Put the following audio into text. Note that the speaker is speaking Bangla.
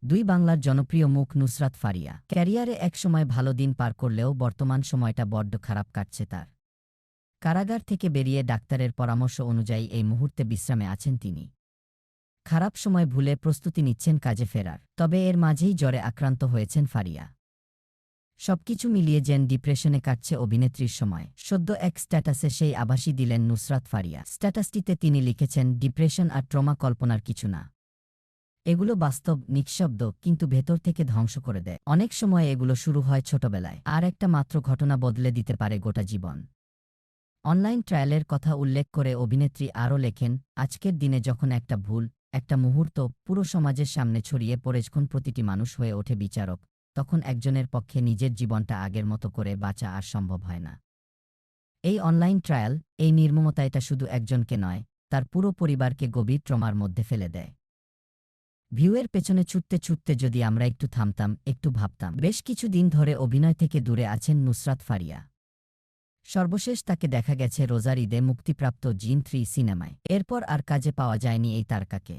দুই বাংলার জনপ্রিয় মুখ নুসরাত ফারিয়া ক্যারিয়ারে একসময় ভালো দিন পার করলেও বর্তমান সময়টা বড্ড খারাপ কাটছে তার। কারাগার থেকে বেরিয়ে ডাক্তারের পরামর্শ অনুযায়ী এই মুহূর্তে বিশ্রামে আছেন তিনি। খারাপ সময় ভুলে প্রস্তুতি নিচ্ছেন কাজে ফেরার। তবে এর মাঝেই জ্বরে আক্রান্ত হয়েছেন ফারিয়া। সবকিছু মিলিয়ে যেন ডিপ্রেশনে কাটছে অভিনেত্রীর সময়। সদ্য এক স্ট্যাটাসে সেই আভাসই দিলেন নুসরাত ফারিয়া। স্ট্যাটাসটিতে তিনি লিখেছেন, ডিপ্রেশন আর ট্রমা কল্পনার কিছু না। এগুলো বাস্তব, নিঃশব্দ, কিন্তু ভেতর থেকে ধ্বংস করে দেয়। অনেক সময় এগুলো শুরু হয় ছোটবেলায়, আর একটা মাত্র ঘটনা বদলে দিতে পারে গোটা জীবন। অনলাইন ট্রায়ালের কথা উল্লেখ করে অভিনেত্রী আরও লেখেন, আজকের দিনে যখন একটা ভুল, একটা মুহূর্ত পুরো সমাজের সামনে ছড়িয়ে পড়ে, যখন প্রতিটি মানুষ হয়ে ওঠে বিচারক, তখন একজনের পক্ষে নিজের জীবনটা আগের মতো করে বাঁচা আর সম্ভব হয় না। এই অনলাইন ট্রায়াল, এই নির্মমতা, এটা শুধু একজনকে নয়, তার পুরো পরিবারকে গভীর ট্রমার মধ্যে ফেলে দেয়। ভিউয়ের পেছনে ছুটতে ছুটতে যদি আমরা একটু থামতাম, একটু ভাবতাম। বেশ কিছুদিন ধরে অভিনয় থেকে দূরে আছেন নুসরাত ফারিয়া। সর্বশেষ তাকে দেখা গেছে রোজার ঈদে মুক্তিপ্রাপ্ত জিন 3 সিনেমায়। এরপর আর কাজে পাওয়া যায়নি এই তারকাকে।